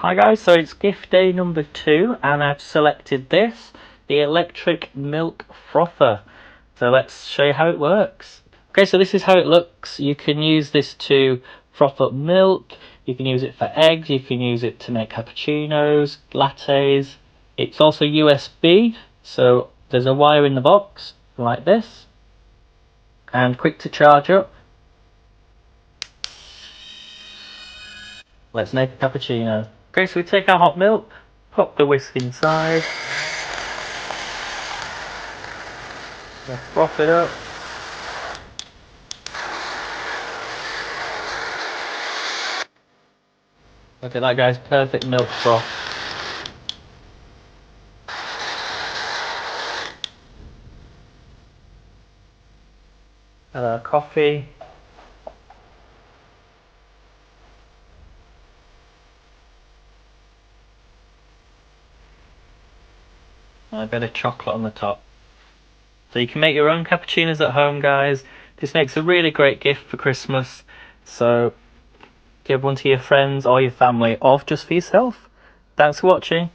Hi guys, so it's gift day number 2 and I've selected this, the electric milk frother. So let's show you how it works. Okay, so this is how it looks. You can use this to froth up milk, you can use it for eggs, you can use it to make cappuccinos, lattes. It's also USB, so there's a wire in the box like this and quick to charge up. Let's make a cappuccino. Okay, so we take our hot milk, pop the whisk inside, froth it up. Look at that, guys, perfect milk froth. And our coffee. And a bit of chocolate on the top. So you can make your own cappuccinos at home, guys. This makes a really great gift for Christmas. So give one to your friends or your family, or just for yourself. Thanks for watching.